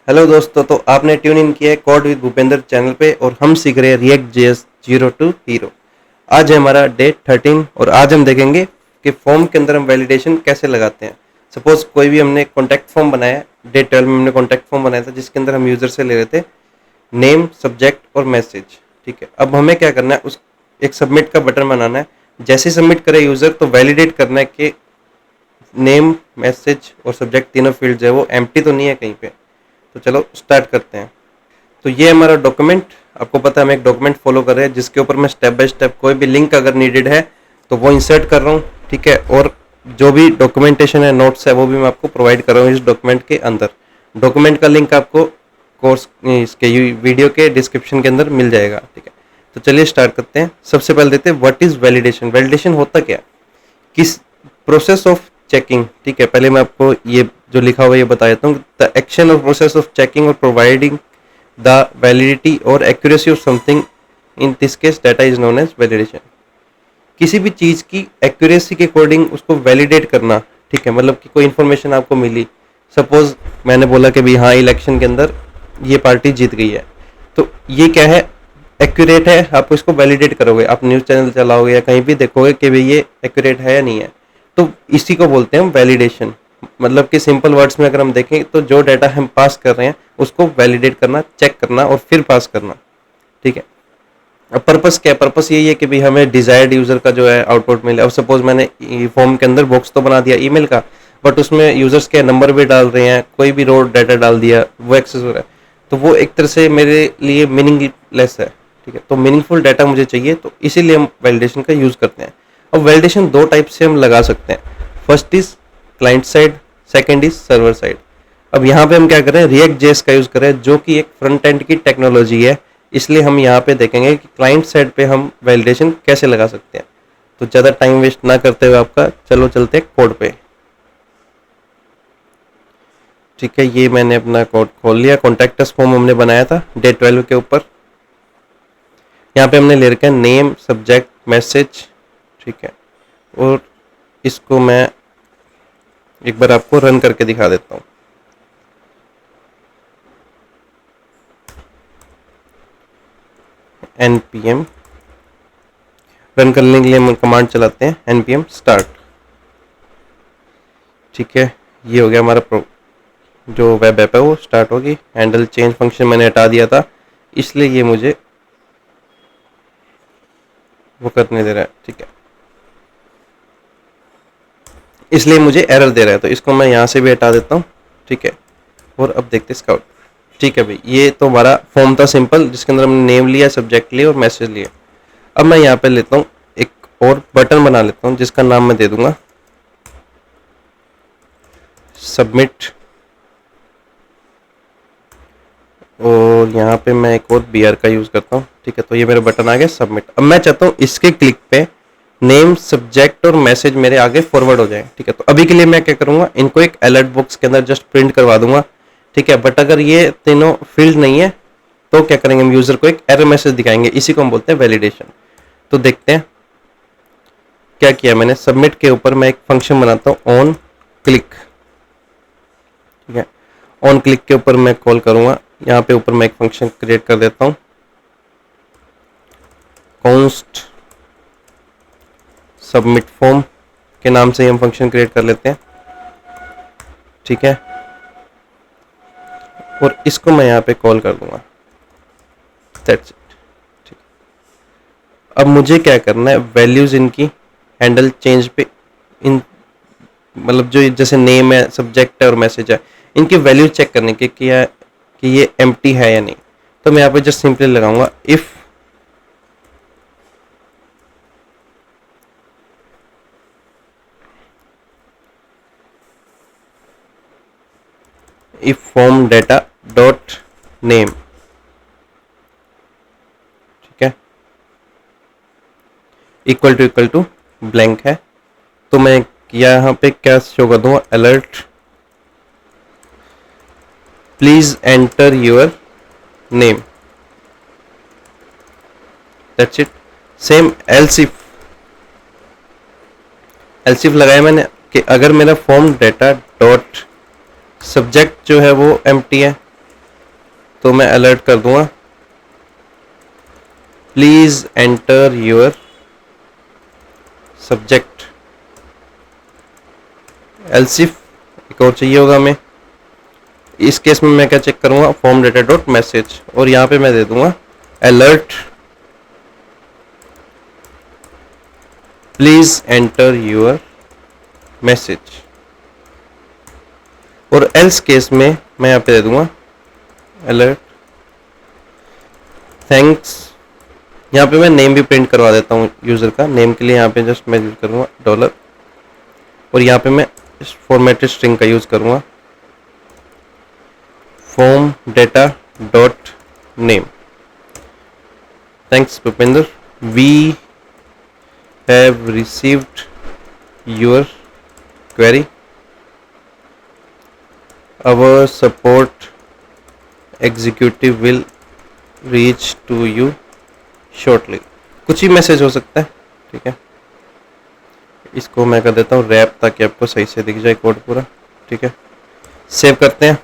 Hello दोस्तों, तो आपने ट्यून इन किया है कोड विद भूपेंद्र चैनल पे और हम सीख रहे हैं React JS zero to hero. आज है हमारा डे 13 और आज हम देखेंगे कि फॉर्म के अंदर हम वैलिडेशन कैसे लगाते हैं। सपोज कोई भी हमने कॉन्टैक्ट फॉर्म बनाया है, डे 12 में हमने कॉन्टैक्ट फॉर्म बनाया था जिसके अंदर हम यूज़र से ले रहे थे नेम, सब्जेक्ट और मैसेज। ठीक है, अब हमें क्या करना है, उस एक सबमिट का बटन बनाना है। जैसे ही सबमिट करे यूज़र तो वैलिडेट करना है कि नेम, मैसेज और सब्जेक्ट तीनों फील्ड जो है वो एम्प्टी तो नहीं है कहीं पे। तो चलो स्टार्ट करते हैं। तो ये हमारा डॉक्यूमेंट, आपको पता है हम एक डॉक्यूमेंट फॉलो कर रहे हैं जिसके ऊपर मैं स्टेप बाय स्टेप कोई भी लिंक अगर नीडेड है तो वो इंसर्ट कर रहा हूँ। ठीक है, और जो भी डॉक्यूमेंटेशन है, नोट्स है, वो भी मैं आपको प्रोवाइड कर रहा हूँ इस डॉक्यूमेंट के अंदर। डॉक्यूमेंट का लिंक आपको कोर्स इसके वीडियो के डिस्क्रिप्शन के अंदर मिल जाएगा। ठीक है, तो चलिए स्टार्ट करते हैं। सबसे पहले देते हैं व्हाट इज वैलिडेशन। वैलिडेशन होता क्या है, किस प्रोसेस ऑफ चेकिंग। ठीक है, पहले मैं आपको ये जो लिखा हुआ है ये बता देता हूँ। द एक्शन और प्रोसेस ऑफ चेकिंग और प्रोवाइडिंग द वैलिडिटी और accuracy of something, in this case data is known as validation. किसी भी चीज की एक्यूरेसी के अकॉर्डिंग उसको वैलिडेट करना। ठीक है, मतलब कि कोई इन्फॉर्मेशन आपको मिली, सपोज मैंने बोला कि भाई हाँ इलेक्शन के अंदर ये पार्टी जीत गई है, तो ये क्या है, एक्यूरेट है। आप इसको वैलिडेट करोगे, आप न्यूज़ चैनल चलाओगे या कहीं भी देखोगे कि भाई ये एक्यूरेट है या नहीं है, तो इसी को बोलते हैं हम वैलिडेशन। मतलब कि सिंपल वर्ड्स में अगर हम देखें तो जो डाटा हम पास कर रहे हैं उसको वैलिडेट करना, चेक करना और फिर पास करना। ठीक है, अब पर्पस क्या है, पर्पस यही है कि भाई हमें डिजायर्ड यूजर का जो है आउटपुट मिले। अब सपोज मैंने फॉर्म के अंदर बॉक्स तो बना दिया ईमेल का, बट उसमें यूजर्स के नंबर भी डाल रहे हैं, कोई भी रो डाटा डाल दिया, वो एक्सेस हो रहा है, तो वो एक तरह से मेरे लिए मीनिंगलेस है। ठीक है, तो मीनिंगफुल डाटा मुझे चाहिए, तो इसीलिए हम वैलिडेशन का यूज करते हैं। अब वैलिडेशन दो टाइप से हम लगा सकते हैं। First is client side, second is server side. अब यहाँ पे हम क्या कर रहे हैं, रिएक्ट जेएस का यूज कर रहे हैं जो कि एक फ्रंट एंड की टेक्नोलॉजी है, इसलिए हम यहाँ पे देखेंगे कि क्लाइंट साइड पे हम वैलिडेशन कैसे लगा सकते हैं। तो ज़्यादा टाइम वेस्ट ना करते हुए आपका चलो चलते हैं कोड पे। ठीक है, ये मैंने अपना कोड खोल लिया। कॉन्टैक्ट अस फॉर्म हमने बनाया था डे 12 के ऊपर। यहाँ पे हमने ले रखा है नेम, सब्जेक्ट, मैसेज। ठीक है, और इसको मैं एक बार आपको रन करके दिखा देता हूँ। npm रन करने के लिए हम कमांड चलाते हैं npm स्टार्ट। ठीक है, ये हो गया हमारा जो वेब ऐप है वो स्टार्ट होगी। हैंडल चेंज फंक्शन मैंने हटा दिया था, इसलिए ये मुझे वो करने दे रहा है। ठीक है, इसलिए मुझे एरर दे रहा है, तो इसको मैं यहाँ से भी हटा देता हूँ। ठीक है, और अब देखते हैं इसका। ठीक है भाई, ये तो हमारा फॉर्म था सिंपल, जिसके अंदर हमने नेम लिया, सब्जेक्ट लिया और मैसेज लिया। अब मैं यहाँ पे लेता हूँ एक और बटन बना लेता हूँ जिसका नाम मैं दे दूंगा सबमिट, और यहाँ पे मैं एक और BR का यूज करता हूँ। ठीक है, तो ये मेरा बटन आ गया सबमिट। अब मैं चाहता हूँ इसके क्लिक पे नेम, सब्जेक्ट और मैसेज मेरे आगे फॉरवर्ड हो जाए। ठीक है, तो अभी के लिए मैं क्या करूंगा, इनको एक अलर्ट बॉक्स के अंदर जस्ट प्रिंट करवा दूंगा। ठीक है, बट अगर ये तीनों फील्ड नहीं है तो क्या करेंगे, हम यूजर को एक एरर मैसेज दिखाएंगे। इसी को हम बोलते हैं वैलिडेशन। तो देखते हैं क्या किया मैंने। सबमिट के ऊपर मैं एक फंक्शन बनाता हूँ ऑन क्लिक। ठीक है, ऑन क्लिक के ऊपर मैं कॉल करूंगा। यहाँ पे ऊपर मैं एक फंक्शन क्रिएट कर देता हूँ, कॉन्स्ट सबमिट फॉर्म के नाम से हम फंक्शन क्रिएट कर लेते हैं। ठीक है, और इसको मैं यहाँ पे कॉल कर दूंगा। That's it. ठीक, अब मुझे क्या करना है, वैल्यूज इनकी हैंडल चेंज पे इन, मतलब जो जैसे नेम है, सब्जेक्ट है और मैसेज है, इनकी वैल्यू चेक करने की क्या कि ये एम्प्टी है या नहीं। तो मैं यहाँ पे जस्ट सिंपली लगाऊंगा if form data dot name. ठीक है, इक्वल टू ब्लैंक है। तो मैं यहाँ पे क्या शो कर दूंगा, alert please enter your name. That's it. Same else if लगाया मैंने कि अगर मेरा फॉर्म डेटा डॉट सब्जेक्ट जो है वो एम्प्टी है, तो मैं अलर्ट कर दूंगा, please enter your subject. Else if एक और चाहिए होगा हमें। इस केस में मैं क्या चेक करूंगा, फॉर्म डेटा डॉट मैसेज, और यहाँ पे मैं दे दूंगा alert, please enter your message. और एल्स केस में मैं यहाँ पे दे दूंगा अलर्ट, थैंक्स। यहाँ पे मैं नेम भी प्रिंट करवा देता हूँ यूजर का। नेम के लिए यहाँ पे जस्ट मैं यूज करूँगा डॉलर, और यहाँ पे मैं फॉर्मेटेड स्ट्रिंग का यूज करूँगा, form data dot name. Thanks Bhupendra, we have received your query, our support executive will reach to you shortly। कुछ ही मैसेज हो सकता है, ठीक है। इसको मैं कर देता हूँ रैप, ताकि आपको सही से दिख जाए कोड पूरा, ठीक है। सेव करते हैं।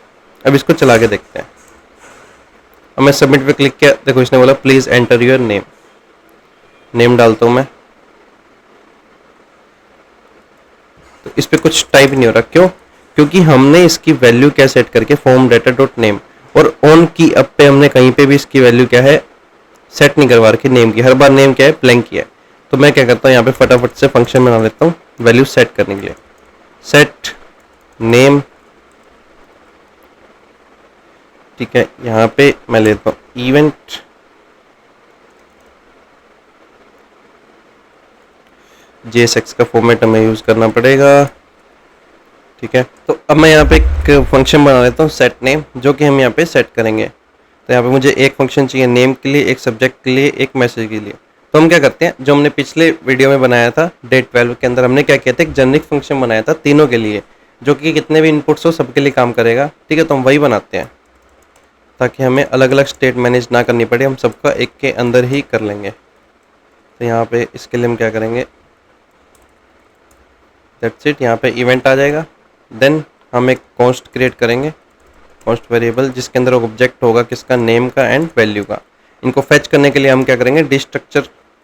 अब इसको चला के देखते हैं। अब मैं सबमिट पे क्लिक किया, देखो इसने बोला please enter your name. Name डालता हूँ मैं, तो इस पे कुछ टाइप नहीं हो रहा। क्यों? क्योंकि हमने इसकी वैल्यू क्या सेट करके फॉर्म डेटा डॉट नेम, और ऑन की अप पे हमने कहीं पे भी इसकी वैल्यू क्या है सेट नहीं करवा रखी नेम की। हर बार नेम क्या है ब्लैंक किया है। तो मैं क्या करता हूँ, यहाँ पे फटाफट से फंक्शन बना लेता हूँ वैल्यू सेट करने के लिए। सेट नेम, ठीक है। यहाँ पे मैं लेता हूँ इवेंट, JSX का फॉर्मेट हमें यूज करना पड़ेगा, ठीक है। तो अब मैं यहाँ पे एक फंक्शन बना लेता हूँ सेट नेम, जो कि हम यहाँ पे सेट करेंगे। तो यहाँ पे मुझे एक फंक्शन चाहिए नेम के लिए, एक सब्जेक्ट के लिए, एक मैसेज के लिए। तो हम क्या करते हैं, जो हमने पिछले वीडियो में बनाया था डे 12 के अंदर, हमने क्या किया था, एक जेनरिक फंक्शन बनाया था तीनों के लिए, जो कि कितने भी इनपुट्स हो सबके लिए काम करेगा, ठीक है। तो हम वही बनाते हैं ताकि हमें अलग अलग स्टेट मैनेज ना करनी पड़े, हम सबका एक के अंदर ही कर लेंगे। तो यहाँ पे इसके लिए हम क्या करेंगे, दैट्स इट। यहाँ पे इवेंट आ जाएगा। देन हम एक कॉन्स्ट क्रिएट करेंगे, कॉन्स्ट वेरिएबल, जिसके अंदर ऑब्जेक्ट होगा किसका, नेम का एंड वैल्यू का। इनको फेच करने के लिए हम क्या करेंगे, डिस्ट्रक्चर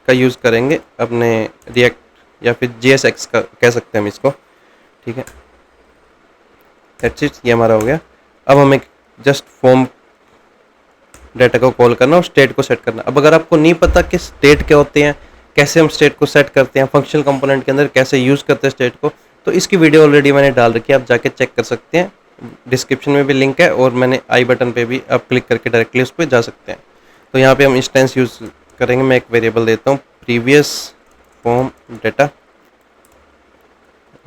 का यूज़ करेंगे अपने रिएक्ट, या फिर JSX का कह सकते हैं हम इसको, ठीक है। दैट्स इट, ये हमारा हो गया। अब हमें जस्ट फॉर्म डेटा को कॉल करना और स्टेट को सेट करना। अब अगर आपको नहीं पता कि स्टेट क्या होते हैं, कैसे हम स्टेट को सेट करते हैं, फंक्शनल कंपोनेंट के अंदर कैसे यूज़ करते हैं स्टेट को, तो इसकी वीडियो ऑलरेडी मैंने डाल रखी है, आप जाके चेक कर सकते हैं। डिस्क्रिप्शन में भी लिंक है, और मैंने आई बटन पे भी आप क्लिक करके डायरेक्टली उस पर जा सकते हैं। तो यहाँ पे हम इंस्टेंस यूज़ करेंगे। मैं एक वेरिएबल देता हूँ previous form data,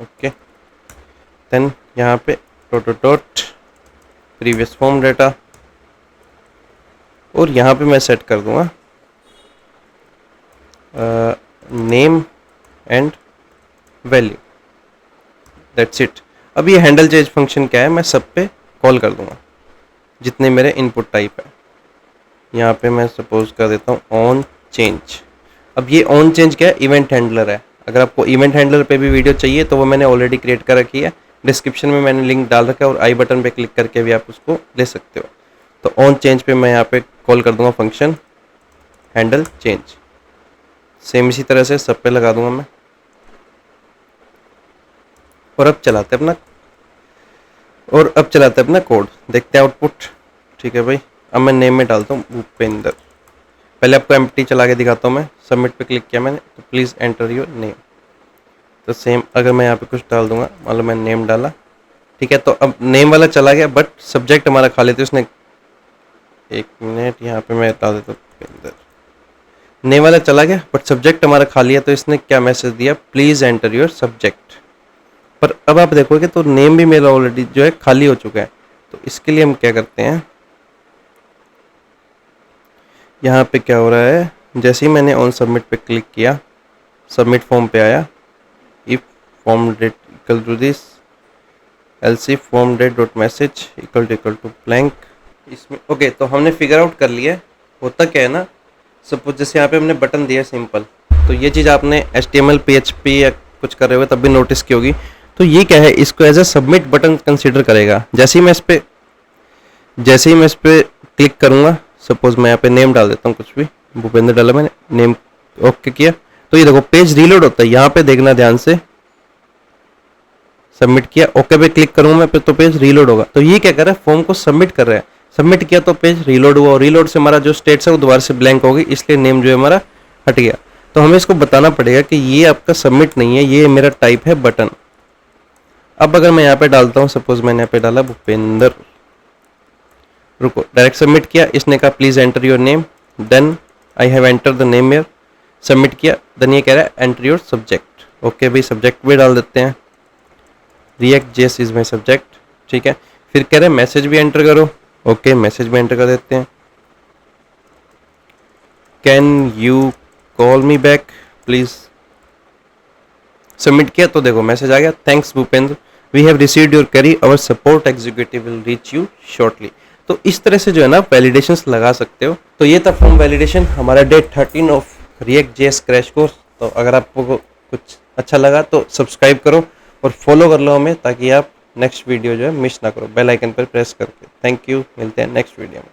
okay. Then यहाँ पे डॉट प्रीवियस फॉर्म डेटा, और यहाँ पे मैं सेट कर दूंगा name and value, that's it. अब ये हैंडल चेंज फंक्शन क्या है, मैं सब पे कॉल कर दूंगा जितने मेरे इनपुट टाइप है। यहाँ पे मैं सपोज कर देता हूँ ऑन चेंज। अब ये ऑन चेंज क्या है, इवेंट हैंडलर है। अगर आपको इवेंट हैंडलर पे भी वीडियो चाहिए तो वो मैंने ऑलरेडी क्रिएट कर रखी है, डिस्क्रिप्शन में मैंने लिंक डाल रखा है, और आई बटन पे क्लिक करके भी आप उसको ले सकते हो। तो ऑन चेंज पे मैं यहाँ पे कॉल कर दूंगा फंक्शन हैंडल चेंज। सेम इसी तरह से सब पे लगा दूंगा मैं, और अब चलाते हैं अपना कोड, देखते हैं आउटपुट, ठीक है भाई। अब मैं नेम में डालता हूँ भूपेंद्र। पहले आपको एम्प्टी चला के दिखाता हूँ मैं। सबमिट पे क्लिक किया मैंने, तो प्लीज़ एंटर योर नेम। तो सेम अगर मैं यहाँ पे कुछ डाल दूंगा, मान लो मैंने नेम डाला, ठीक है। तो अब नेम वाला चला गया, बट सब्जेक्ट हमारा खाली, तो उसने, एक मिनट यहाँ पे मैं डाल देता हूँ भूपेंद्र। नेम वाला चला गया, बट सब्जेक्ट हमारा खाली है, तो इसने क्या मैसेज दिया, प्लीज़ एंटर योर सब्जेक्ट। पर अब आप देखोगे तो नेम भी मेरा ऑलरेडी जो है खाली हो चुका है। तो इसके लिए हम क्या करते हैं, यहाँ पे क्या हो रहा है, जैसे ही मैंने ऑन सबमिट पे क्लिक किया, सबमिट फॉर्म पे आया, if form data equal to this, else if form data dot message equal to blank. इसमें ओके, तो हमने फिगर आउट कर लिया है। होता क्या है ना, सपोज जैसे यहाँ पे हमने बटन दिया सिंपल, तो ये चीज़ आपने HTML PHP या कुछ कर रहे हुए तब भी नोटिस की होगी। तो ये क्या है, इसको as a submit button consider करेगा। जैसे ही मैं इस पर क्लिक करूँगा, सपोज मैं यहाँ पे नेम डाल देता हूँ, कुछ भी भूपेंद्र डाला मैंने, नेम ओके किया, तो ये देखो पेज रीलोड होता है। यहाँ पे देखना ध्यान से, सबमिट किया, ओके पे क्लिक करूंगा मैं तो पेज रीलोड होगा। तो ये क्या कर रहा है, फॉर्म को सबमिट कर रहा है। सबमिट किया तो पेज रीलोड हुआ, और रीलोड से हमारा जो स्टेट्स है वो दोबारा से ब्लैंक होगी, इसलिए नेम जो है हमारा हट गया। तो हमें इसको बताना पड़ेगा कि ये आपका सबमिट नहीं है, ये मेरा टाइप है बटन। अब अगर मैं यहाँ पे डालता हूँ, सपोज मैंने यहाँ पे डाला भूपेंद्र, रुको, डायरेक्ट सबमिट किया, इसने कहा please enter your name, then I have enter the name here, submit किया, देन ये कह रहा है एंटर योर सब्जेक्ट। ओके भाई, सब्जेक्ट भी डाल देते हैं, React.js इज माई सब्जेक्ट, ठीक है। फिर कह रहे हैं मैसेज भी एंटर करो, ओके मैसेज भी एंटर कर देते हैं। Can you call me back please, submit किया तो देखो मैसेज आ गया, thanks Bhupendra, we have received your query, our support executive will reach you shortly. तो इस तरह से जो है ना वैलिडेशंस लगा सकते हो। तो ये था फॉर्म वैलिडेशन, हमारा day 13 of React.js crash course. तो अगर आपको कुछ अच्छा लगा तो सब्सक्राइब करो और फॉलो कर लो हमें, ताकि आप नेक्स्ट वीडियो जो है मिस ना करो बेल आइकन पर प्रेस करके। थैंक यू, मिलते हैं नेक्स्ट वीडियो में।